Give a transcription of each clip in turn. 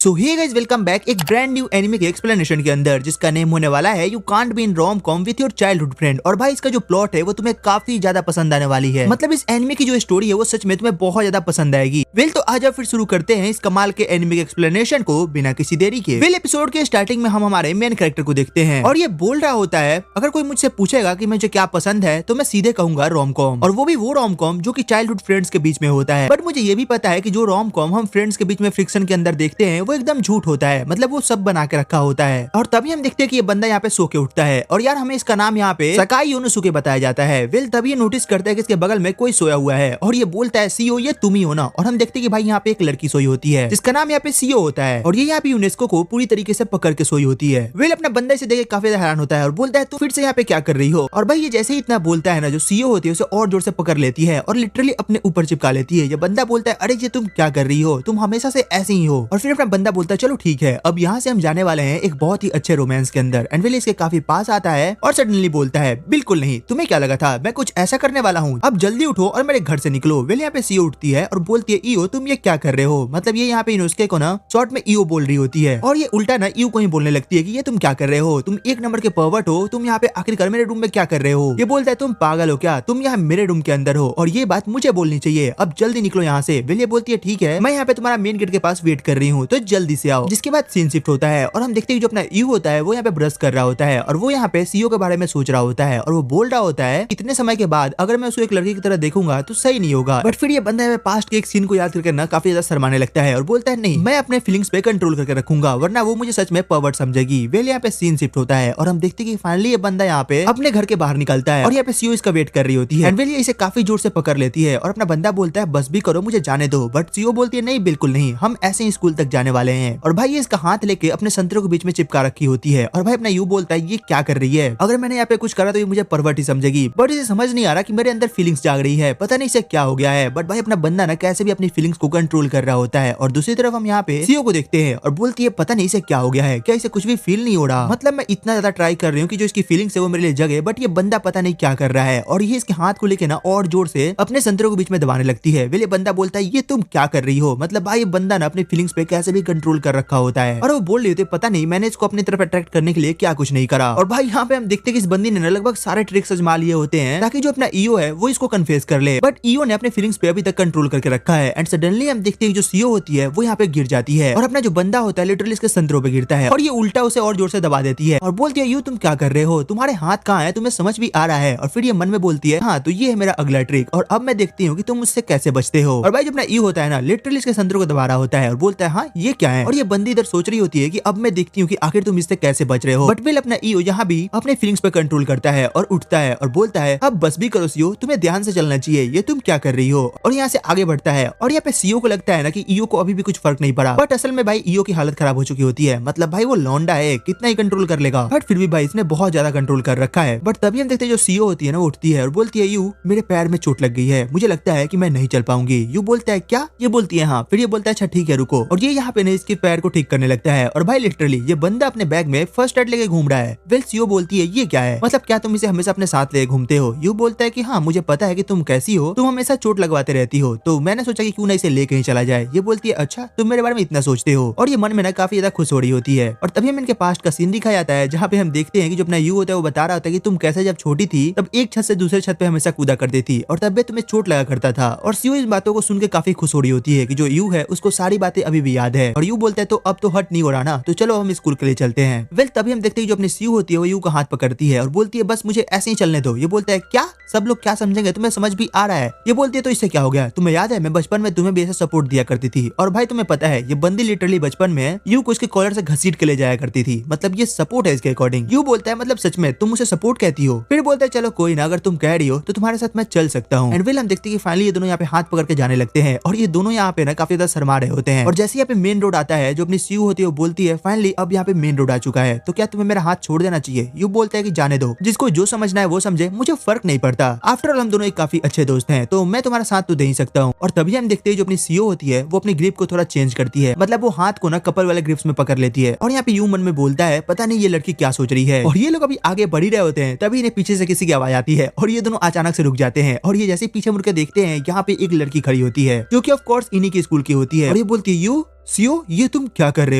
सो hey guys, welcome back एक brand new anime के explanation के अंदर, जिसका नेम होने वाला है you can't be in rom com with your childhood friend. और भाई इसका जो प्लॉट है वो तुम्हें काफी ज्यादा पसंद आने वाली है। मतलब इस एनिमे की जो स्टोरी है वो सच में तुम्हें बहुत ज्यादा पसंद आएगी। वेल तो आज फिर शुरू करते हैं इस कमाल के एनिमे के एक्सप्लेनेशन को बिना किसी देरी के। वेल एपिसोड के स्टार्टिंग में हम हमारे मेन कैरेक्टर को देखते हैं और ये बोल रहा होता है, अगर कोई मुझसे पूछेगा कि मुझे क्या पसंद है तो मैं सीधे कहूंगा रोम कॉम, और वो भी वो रोम कॉम जो कि चाइल्डहुड फ्रेंड्स के बीच में होता है। बट मुझे ये भी पता है कि जो रोम कॉम हम फ्रेंड्स के बीच में फ्रिक्शन के अंदर देखते हैं वो एकदम झूठ होता है, मतलब वो सब बना के रखा होता है। और तभी हम देखते हैं कि ये बंदा यहाँ पे सो के उठता है और यार हमें इसका नाम यहाँ पे सकाई योनोसुके बताया जाता है। वेल तभी ये नोटिस करता है कि इसके बगल में कोई सोया हुआ है और ये बोलता है सीओ ये तुम ही हो ना। और हम देखते हैं कि भाई यहाँ पे एक लड़की सोई होती है जिसका नाम यहाँ पे सीओ होता है और ये यहाँ पे यूनेस्को को पूरी तरीके से पकड़ के सोई होती है। वेल अपना बंदा इसे देख के काफी हैरान होता है और बोलता है तू फिर से यहाँ पे क्या कर रही हो। और भाई ये जैसे ही इतना बोलता है ना, जो सीओ होती है उसे और जोर से पकड़ लेती है और लिटरली अपने ऊपर चिपका लेती है। ये बंदा बोलता है अरे ये तुम क्या कर रही हो, तुम हमेशा से ऐसे ही हो। और फिर अपना बंदा बोलता है चलो ठीक है, अब यहाँ से हम जाने वाले हैं एक बहुत ही अच्छे रोमांस के अंदर। एंड वेल इसके काफी पास आता है और सडनली बोलता है बिल्कुल नहीं, तुम्हें क्या लगा था मैं कुछ ऐसा करने वाला हूँ, अब जल्दी उठो और मेरे घर से निकलो। वेल यहाँ पे सीओ उठती है और बोलती है ईओ तुम ये क्या कर रहे हो। मतलब ये यहाँ पे यूनेस्को को ना शॉर्ट में ईओ बोल रही होती है और ये उल्टा ना ईओ को ही बोलने लगती है कि ये तुम क्या कर रहे हो, तुम एक नंबर के पर्वर्ट हो, तुम यहाँ पे आखिरकार मेरे रूम में क्या कर रहे हो। ये बोलता है तुम पागल हो क्या, तुम यहाँ मेरे रूम के अंदर हो और ये बात मुझे बोलनी चाहिए, अब जल्दी निकलो यहाँ से। वेल ये बोलती है ठीक है, मैं यहाँ पे तुम्हारा मेन गेट के पास वेट कर रही हूँ तो जल्दी से आओ। जिसके बाद सीन शिफ्ट होता है और हम देखते हैं जो अपना यू होता है वो यहाँ पे ब्रश कर रहा होता है और वो यहाँ पे सीओ के बारे में सोच रहा होता है और वो बोल रहा होता है इतने समय के बाद अगर मैं उसको एक लड़की की तरह देखूंगा तो सही नहीं होगा। बट फिर ये बंदा पास्ट के एक सीन को याद करके ना काफी ज्यादा शर्माने लगता है और बोलता है नहीं, मैं अपने फीलिंग्स पे कंट्रोल करके रखूंगा वरना वो मुझे सच में पर्वर्ट समझेगी। वेल यहाँ पे सीन शिफ्ट होता है और हम देखते हैं कि फाइनली ये बंदा यहाँ पे अपने घर के बाहर निकलता है और यहाँ पे सीओ इसका वेट कर रही होती है। एंड वेल ये इसे काफी जोर से पकड़ लेती है और अपना बंदा बोलता है बस भी करो मुझे जाने दो। बट सीओ बोलती है नहीं बिल्कुल नहीं, हम ऐसे ही स्कूल तक जाने वाले हैं। और भाई ये इसका हाथ लेके अपने संतरों के बीच में चिपका रखी होती है और भाई अपना यू बोलता है ये क्या कर रही है, अगर मैंने यहाँ पे कुछ करा तो ये मुझे परवर्ट ही समझेगी। बट इसे समझ नहीं आ रहा कि मेरे अंदर फीलिंग्स जाग रही है, पता नहीं इसे क्या हो गया है। बट भाई अपना बंदा ना कैसे भी अपनी फीलिंग्स को कंट्रोल कर रहा होता है। और दूसरी तरफ हम यहाँ पे सीओ को देखते हैं और बोलती है पता नहीं इसे क्या हो गया है, क्या इसे कुछ भी फील नहीं हो रहा। मतलब मैं इतना ज्यादा ट्राई कर रही हूँ कि जो इसकी फीलिंग्स है वो मेरे लिए जगे, बट ये बंदा पता नहीं क्या कर रहा है। और ये इसके हाथ को लेके ना और जोर से अपने संतरों के बीच में दबाने लगती है। वेल ये बंदा बोलता है ये तुम क्या कर रही हो। मतलब भाई ये बंदा ना अपनी फीलिंग्स पे कैसे भी कंट्रोल कर रखा होता है और वो बोल रही होती है पता नहीं मैंने इसको अपनी तरफ अट्रैक्ट करने के लिए क्या कुछ नहीं करा। और भाई यहाँ पे हम देखते हैं कि इस बंदी ने लगभग सारे ट्रिक्स आजमा लिए होते हैं ताकि जो अपना ईओ है वो इसको कन्फेस कर ले, बट ईओ ने अपने फीलिंग्स पे अभी तक कंट्रोल करके रखा है। एंड सडनली हम देखते हैं जो सीओ होती है वो यहाँ पे गिर जाती है और अपना जो बंदा होता है लिटरली इसके संतरों पे गिरता है और ये उल्टा उसे और जोर से दबा देती है और बोलती है यू तुम क्या कर रहे हो, तुम्हारे हाथ कहाँ है, तुम्हें समझ भी आ रहा है। और फिर ये मन में बोलती है हाँ तो ये है मेरा अगला ट्रिक और अब मैं देखती हूँ कि तुम मुझसे कैसे बचते हो। और भाई जो अपना ईओ होता है ना लिटरली इसके संतरों को दबा रहा होता है और बोलता है हाँ ये क्या है। और ये बंदी इधर सोच रही होती है कि अब मैं देखती हूँ कि आखिर तुम इससे कैसे बच रहे हो। बट वेल अपना ईओ यहाँ भी अपने फीलिंग्स पे कंट्रोल करता है और उठता है और बोलता है अब बस भी करो सीओ, तुम्हें ध्यान से चलना चाहिए, ये तुम क्या कर रही हो। और यहाँ से आगे बढ़ता है और यहाँ पे सीओ को लगता है ना कि ईओ को अभी भी कुछ फर्क नहीं पड़ा, बट असल में भाई ईओ की हालत खराब हो चुकी होती है। मतलब भाई वो लौंडा है, कितना ही कंट्रोल कर लेगा, बट फिर भी भाई इसने बहुत ज्यादा कंट्रोल कर रखा है। बट तभी हम देखते हैं जो सीओ होती है ना वो उठती है और बोलती है यू मेरे पैर में चोट लग गई है, मुझे लगता है कि मैं नहीं चल पाऊंगी। यू बोलता है क्या, ये बोलती है हाँ। फिर ये बोलता है अच्छा ठीक है रुको, और ये यहाँ पे ना इसके पैर को ठीक करने लगता है और भाई लिटरली ये बंदा अपने बैग में फर्स्ट एड लेके घूम रहा है। वेल सीओ बोलती है ये क्या है, मतलब क्या तुम इसे हमेशा अपने साथ ले घूमते हो। यू बोलता है कि हाँ मुझे पता है कि तुम कैसी हो, तुम हमेशा चोट लगवाते रहती हो, तो मैंने सोचा कि क्यों ना इसे लेके ही चला जाए। ये बोलती है अच्छा तुम मेरे बारे में इतना सोचते हो, और ये मन में ना काफी ज्यादा खुश हो रही होती है। और तभी हम इनके पास्ट का सीन दिखाया जाता है जहाँ पे हम देखते हैं कि जो अपना यू होता है वो बता रहा होता है कि तुम कैसे जब छोटी थी तब एक छत से दूसरे छत पे हमेशा कूदा करती थी और तब भी तुम्हें चोट लगा करता था। और सीओ इस बातों को सुन के काफी खुश हो रही होती है कि जो यू है उसको सारी बातें अभी भी याद है। और यू बोलता है तो अब तो हट नहीं हो रहा ना, तो चलो हम स्कूल के लिए चलते हैं। वेल तभी हम देखते हैं जो अपनी सीओ होती है वो यू का हाथ पकड़ती है और बोलती है बस मुझे ऐसे ही चलने दो। ये बोलता है क्या, सब लोग क्या समझेंगे, तुम्हें समझ भी आ रहा है। ये बोलती है तो इससे क्या हो गया, तुम्हें याद है मैं बचपन में तुम्हें भी ऐसा सपोर्ट दिया करती थी। और भाई तुम्हें पता है ये बंदी लिटरली बचपन में यू को इसके कॉलर से घसीट के ले जाया करती थी, मतलब ये सपोर्ट है इसके अकॉर्डिंग। यू बोलता है मतलब सच में तुम मुझे सपोर्ट कहती हो। फिर बोलता है चलो कोई ना, अगर तुम कह रही हो तो तुम्हारे साथ मैं चल सकता हूँ। एंड वेल हम देखते हैं कि फाइनली ये दोनों यहाँ पे हाथ पकड़ के जाने लगते हैं और ये दोनों यहाँ पे ना काफी ज्यादा शर्मा रहे होते हैं। और जैसे यहाँ पे मेन रोड आता है जो अपनी सीयू होती है वो बोलती है फाइनली अब यहाँ पे मेन रोड आ चुका है, तो क्या तुम्हें मेरा हाथ छोड़ देना चाहिए। यू बोलता है कि जाने दो, जिसको जो समझना है वो समझे, मुझे फर्क नहीं पड़ता। आफ्टर ऑल हम दोनों एक काफी अच्छे दोस्त हैं, तो मैं तुम्हारा साथ तो दे ही सकता हूँ। और तभी हम देखते हैं जो अपनी सीओ होती है वो अपनी ग्रिप को थोड़ा चेंज करती है, मतलब वो हाथ को ना कपल वाले ग्रिप्स में पकड़ लेती है। और यहाँ पे यू मन में बोलता है पता नहीं ये लड़की क्या सोच रही है। और ये लोग अभी आगे बढ़ ही रहे होते हैं तभी इन्हें पीछे से किसी की आवाज आती है और ये दोनों अचानक से रुक जाते हैं। और ये जैसे पीछे मुड़ के देखते हैं यहाँ पे एक लड़की खड़ी होती है जो कि ऑफ कोर्स इन्हीं की स्कूल की होती है। और ये बोलती है यू सीओ ये तुम क्या कर रहे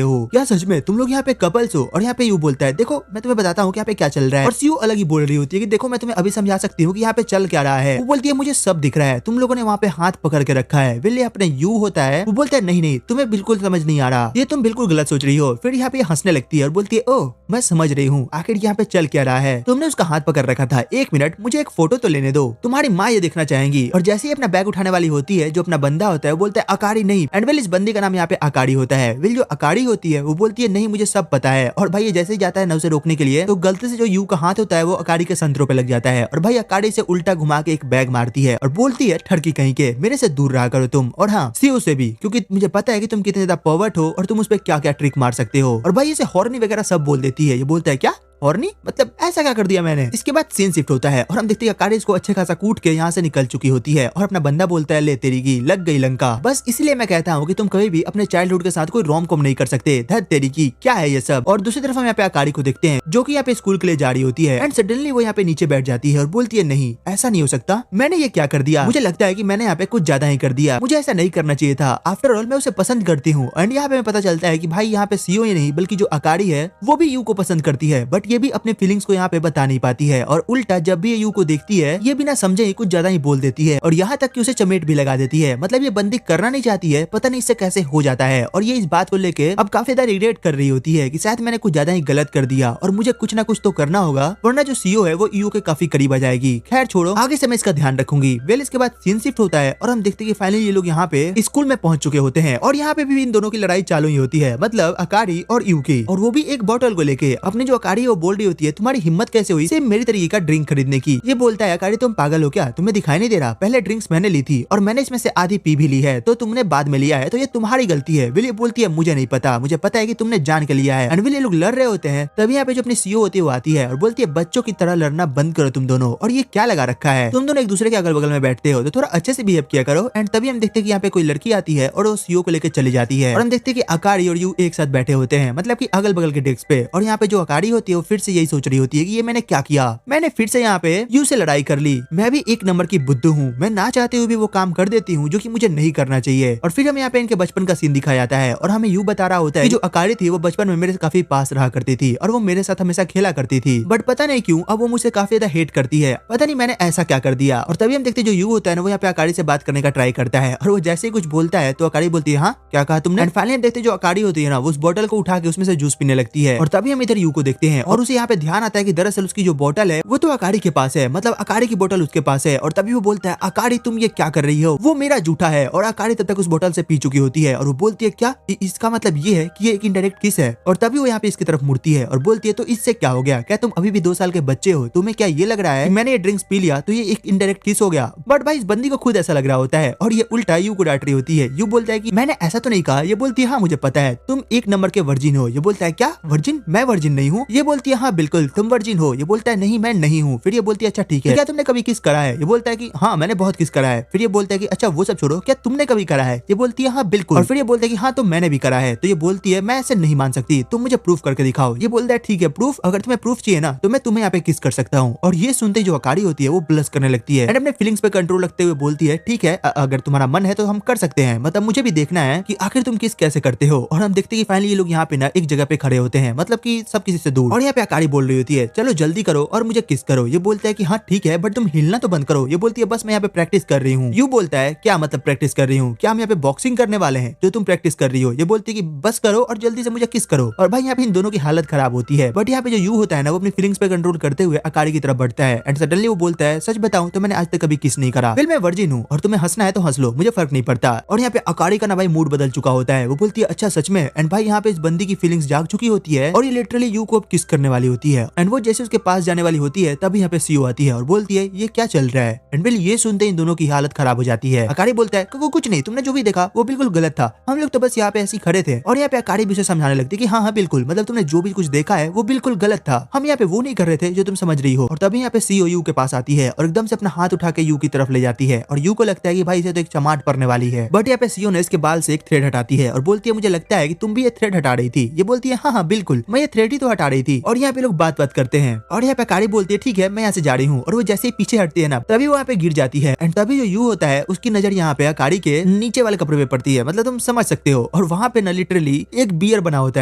हो? क्या सच में तुम लोग यहाँ पे कपल्स हो? और यहाँ पे यू बोलता है देखो मैं तुम्हें बताता हूँ यहाँ पे क्या चल रहा है। और सीओ अलग ही बोल रही होती है कि देखो मैं तुम्हें अभी समझा सकती हूँ कि यहाँ पे चल क्या रहा है। वो बोलती है मुझे सब दिख रहा है, तुम लोगों ने वहाँ पे हाथ पकड़ के रखा है। विल अपने यू होता है, वो बोलता है नहीं नहीं तुम्हें बिल्कुल समझ नहीं आ रहा, ये तुम बिल्कुल गलत सोच रही हो। फिर यहाँ पे हंसने लगती है और बोलती है ओह मैं समझ रही हूँ आखिर यहाँ पे चल क्या रहा है। तुमने उसका हाथ पकड़ रखा था, एक मिनट मुझे एक फोटो तो लेने दो, तुम्हारी माँ ये देखना चाहेंगी। और जैसे ही अपना बैग उठाने वाली होती है जो अपना बंदा होता है वो बोलता है अकारी नहीं। एंड विल इस बंदी का नाम यहाँ पे अकारी होता है। विल जो अकारी होती है वो बोलती है नहीं मुझे सब पता है। और भाई ये जैसे ही जाता है ना उसे रोकने के लिए तो गलती से जो यू का हाथ होता है वो अकारी के संतरों पे लग जाता है। और भाई अकारी से उल्टा घुमा के एक बैग मारती है और बोलती है ठरकी कहीं के मेरे से दूर रहा करो तुम, और हाँ सीओ से भी, क्योंकि मुझे पता है कि तुम कितने ज्यादा पर्वर्ट हो और तुम उस पर क्या क्या ट्रिक मार सकते हो। और भाई इसे हॉर्नी वगैरह सब बोल देती है। ये बोलता है क्या हॉर्नी, मतलब ऐसा क्या कर दिया मैंने। इसके बाद सीन शिफ्ट होता है और हम देखते हैं अकारी इसको अच्छे खासा कूट के यहाँ से निकल चुकी होती है। और अपना बंदा बोलता है ले तेरी की लग गई लंका। बस इसलिए मैं कहता हूँ कि तुम कभी भी अपने चाइल्डहुड के साथ कोई रोम कॉम नहीं कर सकते। धर तेरी की क्या है ये सब। और दूसरी तरफ हम यहाँ पे अकारी को देखते हैं जो कि यहाँ पे स्कूल के लिए जा रही होती है। एंड सडनली वो यहाँ पे नीचे बैठ जाती है और बोलती है नहीं ऐसा नहीं हो सकता, मैंने ये क्या कर दिया, मुझे लगता है कि मैंने यहाँ पे कुछ ज्यादा ही कर दिया, मुझे ऐसा नहीं करना चाहिए था। आफ्टर ऑल मैं उसे पसंद करती हूँ। एंड यहाँ पे हमें पता चलता है कि भाई यहाँ पे सीओ ही नहीं बल्कि जो अकारी है वो भी यू को पसंद करती है, बट ये भी अपने फीलिंग्स को यहाँ पे बता नहीं पाती है। और उल्टा जब भी ये यू को देखती है ये बिना समझे ही कुछ ज्यादा ही बोल देती है और यहाँ तक कि उसे चमेट भी लगा देती है। मतलब ये बंदी करना नहीं चाहती है, पता नहीं इससे कैसे हो जाता है। और ये इस बात को लेके अब काफी ज्यादा रिग्रेट कर रही होती है कि शायद मैंने कुछ ज्यादा ही गलत कर दिया और मुझे कुछ ना कुछ तो करना होगा वरना जो सीओ है वो यू के काफी करीब आ जाएगी। खैर छोड़ो, आगे से मैं इसका ध्यान रखूंगी। वेल इसके बाद सीन शिफ्ट होता है और हम देखते हैं कि फाइनली ये लोग यहाँ पे स्कूल में पहुंच चुके होते हैं और यहाँ पे भी इन दोनों की लड़ाई चालू ही होती है, मतलब अकारी और यू की। और वो भी एक बोतल को लेके। अपनी जो अकारी है वो बोल रही होती है तुम्हारी हिम्मत कैसे हुई सेम मेरी तरीके का ड्रिंक खरीदने की। ये बोलता है अकारी तुम पागल हो क्या, तुम्हें दिखाई नहीं दे रहा, पहले ड्रिंक्स मैंने ली थी और मैंने इसमें से आधी पी भी ली है, तो तुमने बाद में लिया है तो ये तुम्हारी गलती है। विल बोलती है मुझे नहीं पता, मुझे पता है कि तुमने जान के लिया है। एंड विल लोग लड़ रहे होते हैं तभी यहाँ पे जो अपनी सीओ होती है वो आती है और बोलती है बच्चों की तरह लड़ना बंद करो तुम दोनों, और ये क्या लगा रखा है, तुम दोनों एक दूसरे के अगल बगल में बैठते हो तो थोड़ा अच्छे से बिहेव किया करो। एंड तभी हम देखते हैं कि यहाँ पे कोई लड़की आती है और वो सीओ को लेकर चली जाती है और हम देखते हैं कि अकारी और यू एक साथ बैठे होते हैं, मतलब कि अगल बगल के डेस्क पे। और यहाँ पे जो अकारी होती है वो फिर से यही सोच रही होती है कि ये मैंने क्या किया, मैंने फिर से यहाँ पे यू से लड़ाई कर ली, मैं भी एक नंबर की बुद्धू हूँ, मैं ना चाहते हुए भी वो काम कर देती हूँ जो कि मुझे नहीं करना चाहिए। और फिर हमें यहाँ पे इनके बचपन का सीन दिखाया जाता है और हमें यू बता रहा होता है कि जो अकारी थी वो बचपन में मेरे से काफी पास रहा करती थी और वो मेरे साथ हमेशा खेला करती थी, बट पता नहीं क्यों अब वो मुझसे काफी ज्यादा हेट करती है, पता नहीं मैंने ऐसा क्या कर दिया। और तभी हम देखते जो यू होता है ना वो यहाँ पे अकारी से बात करने का ट्राई करता है और वो जैसे ही कुछ बोलता है तो अकारी बोलती है हाँ क्या कहा तुमने। एंड फाइनली देखते जो अकारी होती है ना वो उस बोतल को उठा के उसमें से जूस पीने लगती है। और तभी हम इधर यू को देखते हैं और उसे यहाँ पे ध्यान आता है कि दरअसल उसकी जो बोतल है वो तो अकारी के पास है, मतलब अकारी की बोतल उसके पास है। और तभी वो बोलता है अकारी तुम ये क्या कर रही हो, वो मेरा जूठा है। और अकारी तब तक उस बोतल से पी चुकी होती है और वो बोलती है क्या इसका मतलब ये है कि ये एक इनडायरेक्ट किस है। और तभी वो यहाँ पे इसकी तरफ मुड़ती है और बोलती है तो इससे क्या हो गया, क्या तुम अभी भी 2 साल के बच्चे हो, तुम्हें क्या ये लग रहा है कि मैंने ये ड्रिंक्स पी लिया तो ये एक इनडायरेक्ट किस हो गया। बट भाई इस बंदी को खुद ऐसा लग रहा होता है और ये उल्टा यू को डांट रही होती है। यू बोलता है कि मैंने ऐसा तो नहीं कहा। ये बोलती है हाँ मुझे पता है तुम एक नंबर के वर्जिन हो। ये बोलता है क्या वर्जिन, मैं वर्जिन नहीं हूँ। ये बोलती है हाँ बिल्कुल तुम वर्जिन हो। ये बोलता है नहीं मैं नहीं हूँ। फिर ये बोलती है अच्छा ठीक है, क्या तुमने कभी किस करा है। ये बोलता है कि हाँ मैंने बहुत किस करा है। फिर ये बोलता है कि अच्छा वो सब छोड़ो, क्या तुमने कभी करा है। ये बोलती है हाँ बिल्कुल। और फिर ये बोलता है कि हाँ तो मैंने भी करा है। तो ये बोलती है मैं ऐसे नहीं मान सकती, तुम मुझे प्रूफ करके दिखाओ। ये बोलता है ठीक है प्रूफ, अगर तुम्हें प्रूफ चाहिए ना तो मैं तुम्हें यहाँ पे किस कर सकता हूँ। और ये सुनते जो अकारी होती है वो ब्लश करने लगती है एंड अपने फीलिंग्स पे कंट्रोल रखते हुए बोलती है ठीक है अगर तुम्हारा मन है तो हम कर सकते हैं, मतलब मुझे भी देखना है कि आखिर तुम किस कैसे करते हो। और हम देखते हैं कि फाइनली ये लोग यहाँ पे ना एक जगह पे खड़े होते हैं, मतलब कि सब किसी से दूर। और यहाँ पे अकारी बोल रही होती है चलो जल्दी करो और मुझे किस करो। ये बोलता है कि हाँ ठीक है बट तुम हिलना तो बंद करो। ये बोलती है बस मैं यहाँ पे प्रैक्टिस कर रही हूँ। यू बोलता है क्या मतलब प्रैक्टिस कर रही हूँ, क्या हम यहाँ पे बॉक्सिंग करने वाले हैं जो तुम प्रैक्टिस कर रही हो। ये बोलती है कि बस करो और जल्दी से मुझे किस करो। और भाई यहाँ पे इन दोनों की हालत खराब होती है। बट यहाँ पे जो यू होता है ना वो अपनी फीलिंग्स पे कंट्रोल करते हुए अकारी की तरफ बढ़ता है एंड सडनली वो बोलता है सच बताऊं तो मैंने आज तक कभी किस नहीं करा। फिर मैं वर्जिन हूँ और तुम्हें हंसना है तो हंस लो, मुझे फर्क नहीं पड़ता। और यहाँ पे अकारी का ना भाई मूड बदल चुका होता है। वो बोलती है अच्छा सच में। एंड भाई यहाँ पे इस बंदी की फीलिंग्स जाग चुकी होती है और ये लिटरली यू को अब किस करने वाली होती है। एंड वो जैसे उसके पास जाने वाली होती है तभी यहाँ पे सीओ आती है और बोलती है ये क्या चल रहा है। एंड ये सुनते इन दोनों की हालत खराब हो जाती है। अकारी बोलता है कुछ नहीं, तुमने जो भी देखा वो बिल्कुल गलत था, हम लोग तो बस यहाँ पे ऐसे ही खड़े थे। और यहाँ पे अकारी भी उसे समझाने लगती है कि हाँ बिल्कुल, मतलब तुमने जो भी कुछ देखा है वो बिल्कुल गलत था, हम यहाँ पे वो नहीं कर रहे थे जो तुम समझ रही हो। और तभी यहाँ पे सीओ यू के पास आती है और एकदम से अपना हाथ उठा के यू की तरफ ले जाती है और यू को लगता है कि भाई इसे तो एक चमाट पड़ने वाली है। बट यहाँ पे सीओ ने इसके बाल से एक थ्रेड हटाती है और बोलती है मुझे लगता है कि तुम भी ये थ्रेड हटा रही थी। ये बोलती है हाँ बिल्कुल मैं ये थ्रेड ही तो हटा रही थी। और यहाँ पे लोग बात करते हैं और यहाँ पे अकारी बोलती है ठीक है मैं यहाँ से जा रही हूँ, और वो जैसे ही पीछे हटती है ना तभी वो यहाँ पे गिर जाती है। एंड तभी जो यू होता है उसकी नजर यहाँ पे अकारी के नीचे वाले कपड़े पे पड़ती है, मतलब तुम समझ सकते हो। और वहाँ पे ना लिटरली एक बियर बना होता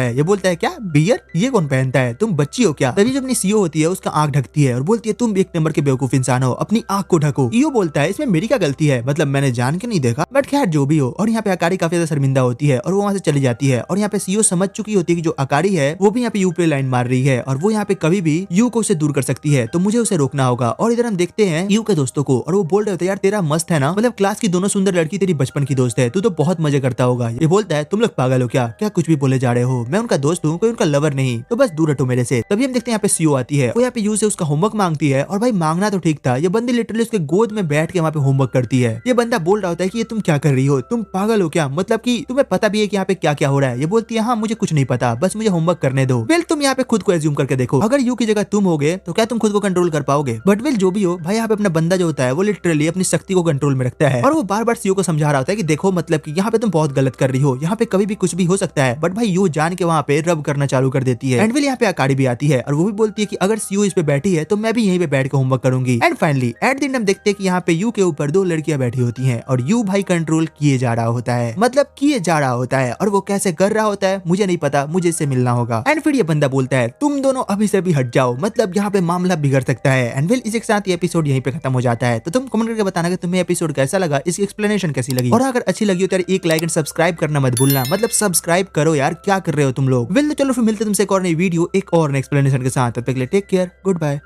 है। ये बोलता है क्या बियर, ये कौन पहनता है, तुम बच्ची हो क्या। तभी जो अपनी सीओ होती है उसका आंख ढकती है और बोलती है तुम एक नंबर के बेवकूफ इंसान हो, अपनी आंख को ढको। यू बोलता है इसमें मेरी क्या गलती है, मतलब मैंने जान के नहीं देखा, बट खैर जो भी हो। और यहाँ पे अकारी काफी ज्यादा शर्मिंदा होती है और वो वहाँ से चली जाती है। और यहाँ पे सीओ समझ चुकी होती है कि जो अकारी है वो भी यहाँ पे यू पे लाइन मार रही है और वो यहाँ पे कभी भी यू को उसे दूर कर सकती है, तो मुझे उसे रोकना होगा। और इधर हम देखते हैं यू के दोस्तों को और वो बोल रहे होते हैं यार तेरा मस्त है ना, मतलब क्लास की दोनों सुंदर लड़की तेरी बचपन की दोस्त है, तू तो बहुत मजे करता होगा। ये बोलता है तुम लोग पागल हो क्या, क्या कुछ भी बोले जा रहे हो, मैं उनका दोस्त हूँ, कोई उनका लवर नहीं, तो बस दूर हटो मेरे से। तभी हम देखते हैं यहाँ पे सीओ आती है, वो यहाँ पे यू से उसका होमवर्क मांगती है। और भाई मांगना तो ठीक था, ये बंदी लिटरली उसके गोद में बैठ के वहाँ पे होमवर्क करती है। ये बंदा बोल रहा होता है कि ये तुम क्या कर रही हो, तुम पागल हो क्या, मतलब कि तुम्हें पता भी है कि यहाँ पे क्या क्या हो रहा है। ये बोलती है हाँ मुझे कुछ नहीं पता, बस मुझे होमवर्क करने दो। वेल तुम यहाँ पे खुद को एज्यूम करके देखो, अगर यू की जगह तुम होगे तो क्या तुम खुद को कंट्रोल कर पाओगे। बट वेल जो भी हो भाई, यहाँ पे अपना बंदा जो होता है वो लिटरली अपनी शक्ति को कंट्रोल में रखता है और वो बार बार सीओ को समझा रहा होता है कि देखो मतलब कि यहाँ पे तुम बहुत गलत कर रही हो, यहाँ पे कभी भी कुछ भी हो सकता है। बट भाई यू जान के वहाँ पे रब करना चालू कर देती है। एंड वेल यहाँ पे अकारी भी आती है और वो भी बोलती है कि अगर सीओ इस पे बैठी है तो मैं भी यहीं पे बैठ के होमवर्क करूंगी। And finally at the end हम देखते हैं कि यहाँ पे यू के ऊपर दो लड़कियां बैठी होती हैं और यू भाई कंट्रोल किए जा रहा होता है, मतलब किए जा रहा होता है। और वो कैसे कर रहा होता है मुझे नहीं पता, मुझे इससे मिलना होगा। एंड फिर ये बंदा बोलता है तुम दोनों अभी से भी हट जाओ, मतलब यहाँ पे मामला बिगड़ सकता है। एंड वेल इसके साथ ये एपिसोड यहीं पे खत्म हो जाता है। तो तुम कमेंट करके बताना कि तुम्हें एपिसोड कैसा लगा, इसकी एक्सप्लेनेशन कैसी लगी, और अगर अच्छी लगी हो तो एक लाइक एंड सब्सक्राइब करना मत भूलना, मतलब सब्सक्राइब करो यार, क्या कर रहे हो तुम लोग। वेल तो चलो फिर मिलते तुमसे एक और नई वीडियो एक और एक्सप्लेनेशन के साथ, तब तक के लिए टेक केयर, गुड बाय।